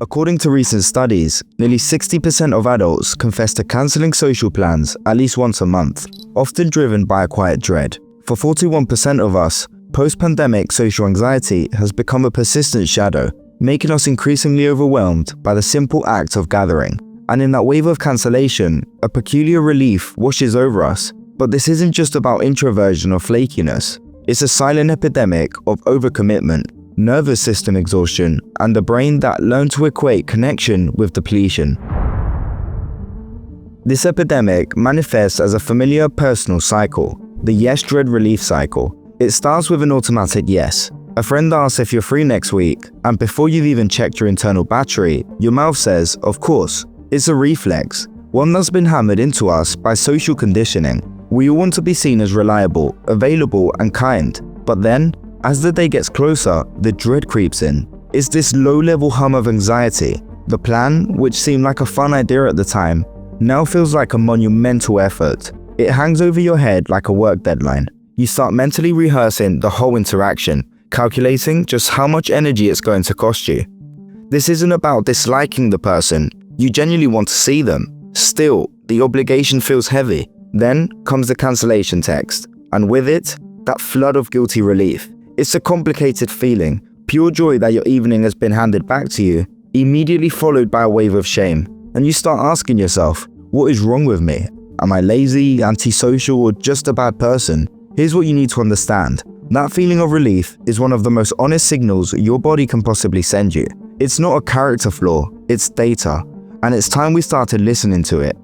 According to recent studies, nearly 60% of adults confess to cancelling social plans at least once a month, often driven by a quiet dread. For 41% of us, post-pandemic social anxiety has become a persistent shadow, making us increasingly overwhelmed by the simple act of gathering. And in that wave of cancellation, a peculiar relief washes over us. But this isn't just about introversion or flakiness. It's a silent epidemic of overcommitment, nervous system exhaustion, and a brain that learned to equate connection with depletion. This epidemic manifests as a familiar personal cycle, the yes-dread-relief cycle. It starts with an automatic yes. A friend asks if you're free next week, and before you've even checked your internal battery, your mouth says, of course. It's a reflex, one that's been hammered into us by social conditioning. We all want to be seen as reliable, available, and kind. But then, as the day gets closer, the dread creeps in. It's this low-level hum of anxiety. The plan, which seemed like a fun idea at the time, now feels like a monumental effort. It hangs over your head like a work deadline. You start mentally rehearsing the whole interaction, calculating just how much energy it's going to cost you. This isn't about disliking the person. You genuinely want to see them. Still, the obligation feels heavy. Then comes the cancellation text, and with it, that flood of guilty relief. It's a complicated feeling, pure joy that your evening has been handed back to you, immediately followed by a wave of shame. And you start asking yourself, what is wrong with me? Am I lazy, antisocial, or just a bad person? Here's what you need to understand. That feeling of relief is one of the most honest signals your body can possibly send you. It's not a character flaw, it's data. And it's time we started listening to it.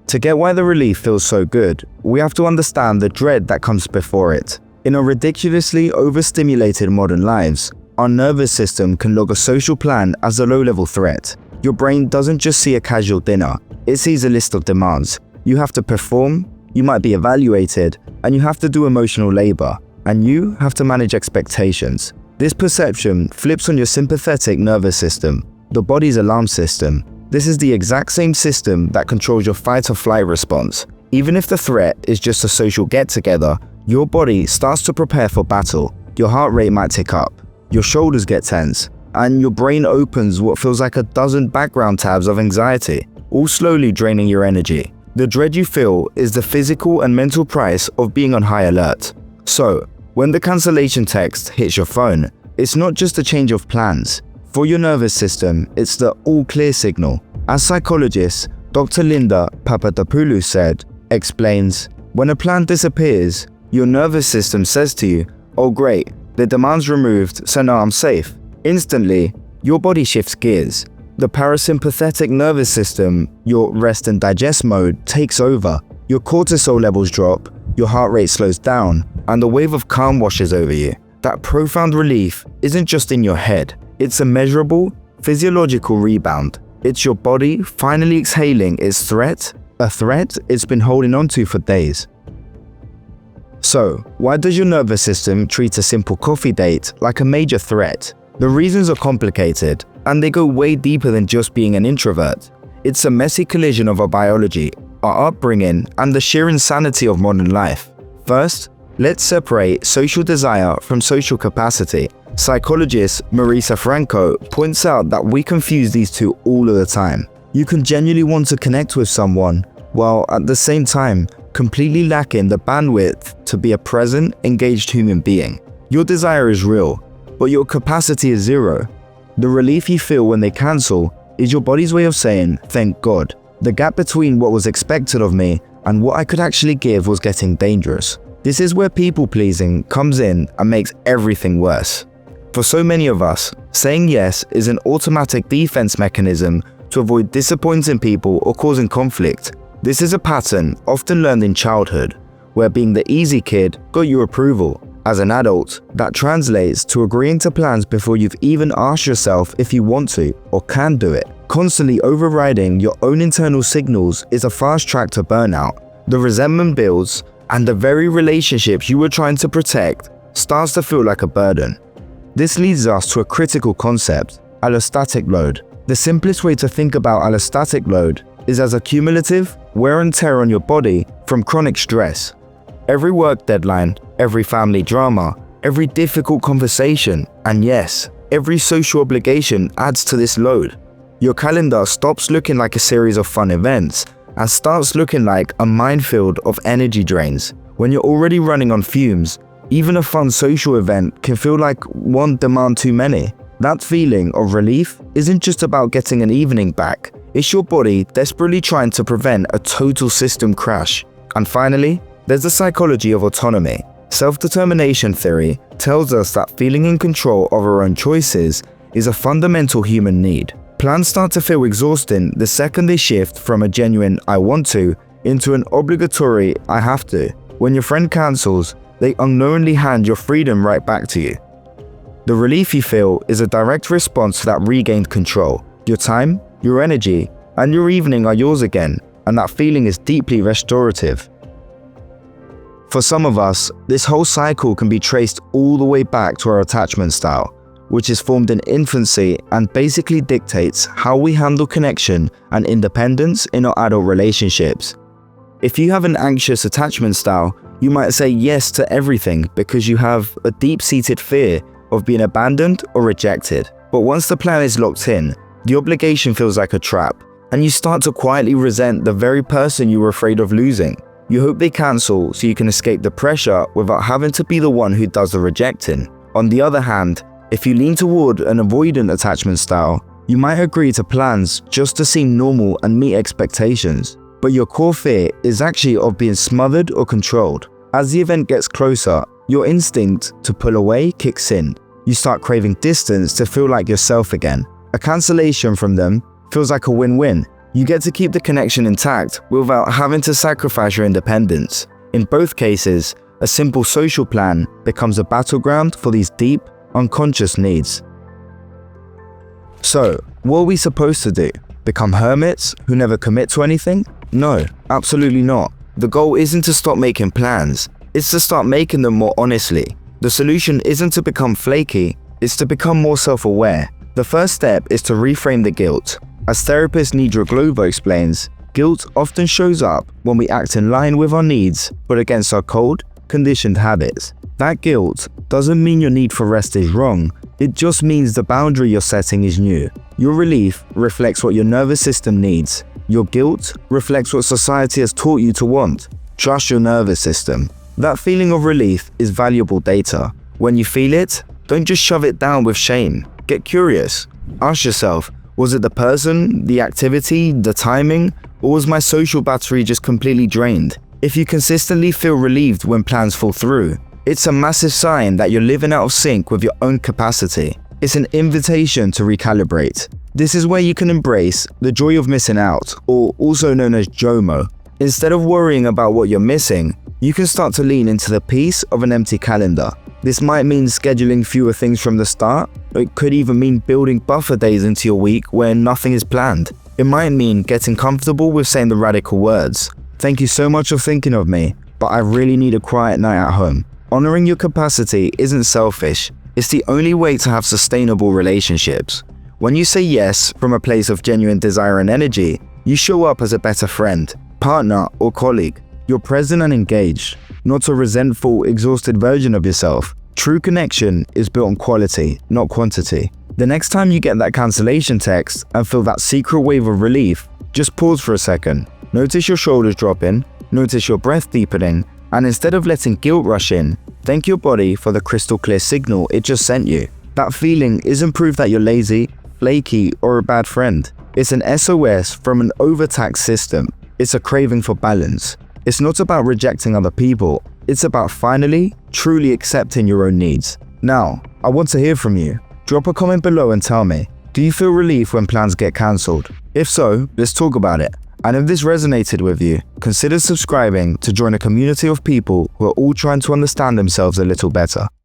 To get why the relief feels so good, we have to understand the dread that comes before it. In our ridiculously overstimulated modern lives, our nervous system can log a social plan as a low-level threat. Your brain doesn't just see a casual dinner, it sees a list of demands. You have to perform, you might be evaluated, and you have to do emotional labor, and you have to manage expectations. This perception flips on your sympathetic nervous system, the body's alarm system. This is the exact same system that controls your fight-or-flight response. Even if the threat is just a social get-together, your body starts to prepare for battle. Your heart rate might tick up, your shoulders get tense, and your brain opens what feels like a dozen background tabs of anxiety, all slowly draining your energy. The dread you feel is the physical and mental price of being on high alert. So, when the cancellation text hits your phone, it's not just a change of plans. For your nervous system, it's the all-clear signal. As psychologist Dr. Linda Papadopoulou explains, when a plan disappears, your nervous system says to you, oh great, the demand's removed, so now I'm safe. Instantly, your body shifts gears. The parasympathetic nervous system, your rest and digest mode, takes over. Your cortisol levels drop, your heart rate slows down, and a wave of calm washes over you. That profound relief isn't just in your head. It's a measurable, physiological rebound. It's your body finally exhaling its threat, a threat it's been holding onto for days. So, why does your nervous system treat a simple coffee date like a major threat? The reasons are complicated, and they go way deeper than just being an introvert. It's a messy collision of our biology, our upbringing, and the sheer insanity of modern life. First, let's separate social desire from social capacity. Psychologist Marisa Franco points out that we confuse these two all of the time. You can genuinely want to connect with someone, while at the same time completely lacking the bandwidth to be a present, engaged human being. Your desire is real, but your capacity is zero. The relief you feel when they cancel is your body's way of saying, thank God. The gap between what was expected of me and what I could actually give was getting dangerous. This is where people-pleasing comes in and makes everything worse. For so many of us, saying yes is an automatic defense mechanism to avoid disappointing people or causing conflict. This is a pattern often learned in childhood, where being the easy kid got you approval. As an adult, that translates to agreeing to plans before you've even asked yourself if you want to or can do it. Constantly overriding your own internal signals is a fast track to burnout. The resentment builds, and the very relationships you were trying to protect starts to feel like a burden. This leads us to a critical concept, allostatic load. The simplest way to think about allostatic load is as a cumulative wear and tear on your body from chronic stress. Every work deadline, every family drama, every difficult conversation, and yes, every social obligation adds to this load. Your calendar stops looking like a series of fun events and starts looking like a minefield of energy drains. When you're already running on fumes, even a fun social event can feel like one demand too many. That feeling of relief isn't just about getting an evening back, it's your body desperately trying to prevent a total system crash. And finally, there's the psychology of autonomy. Self-determination theory tells us that feeling in control of our own choices is a fundamental human need. Plans start to feel exhausting the second they shift from a genuine "I want to" into an obligatory "I have to." When your friend cancels, they unknowingly hand your freedom right back to you. The relief you feel is a direct response to that regained control. Your time, your energy, and your evening are yours again, and that feeling is deeply restorative. For some of us, this whole cycle can be traced all the way back to our attachment style, which is formed in infancy and basically dictates how we handle connection and independence in our adult relationships. If you have an anxious attachment style, you might say yes to everything because you have a deep-seated fear of being abandoned or rejected. But once the plan is locked in, the obligation feels like a trap, and you start to quietly resent the very person you were afraid of losing. You hope they cancel so you can escape the pressure without having to be the one who does the rejecting. On the other hand, if you lean toward an avoidant attachment style, you might agree to plans just to seem normal and meet expectations. But your core fear is actually of being smothered or controlled. As the event gets closer, your instinct to pull away kicks in. You start craving distance to feel like yourself again. A cancellation from them feels like a win-win. You get to keep the connection intact without having to sacrifice your independence. In both cases, a simple social plan becomes a battleground for these deep, unconscious needs. So, what are we supposed to do? Become hermits who never commit to anything? No, absolutely not. The goal isn't to stop making plans, it's to start making them more honestly. The solution isn't to become flaky, it's to become more self-aware. The first step is to reframe the guilt. As therapist Nidra Glover explains, guilt often shows up when we act in line with our needs but against our cold, conditioned habits. That guilt doesn't mean your need for rest is wrong, it just means the boundary you're setting is new. Your relief reflects what your nervous system needs. Your guilt reflects what society has taught you to want. Trust your nervous system. That feeling of relief is valuable data. When you feel it, don't just shove it down with shame. Get curious. Ask yourself, was it the person, the activity, the timing, or was my social battery just completely drained? If you consistently feel relieved when plans fall through, it's a massive sign that you're living out of sync with your own capacity. It's an invitation to recalibrate. This is where you can embrace the joy of missing out, or also known as JOMO. Instead of worrying about what you're missing, you can start to lean into the peace of an empty calendar. This might mean scheduling fewer things from the start, or it could even mean building buffer days into your week where nothing is planned. It might mean getting comfortable with saying the radical words, "Thank you so much for thinking of me, but I really need a quiet night at home." Honoring your capacity isn't selfish, it's the only way to have sustainable relationships. When you say yes from a place of genuine desire and energy, you show up as a better friend, partner, or colleague. You're present and engaged, not a resentful, exhausted version of yourself. True connection is built on quality, not quantity. The next time you get that cancellation text and feel that secret wave of relief, just pause for a second. Notice your shoulders dropping, notice your breath deepening, and instead of letting guilt rush in, thank your body for the crystal clear signal it just sent you. That feeling isn't proof that you're lazy, flaky, or a bad friend. It's an SOS from an overtaxed system. It's a craving for balance. It's not about rejecting other people, it's about finally, truly accepting your own needs. Now, I want to hear from you. Drop a comment below and tell me, do you feel relief when plans get cancelled? If so, let's talk about it. And if this resonated with you, consider subscribing to join a community of people who are all trying to understand themselves a little better.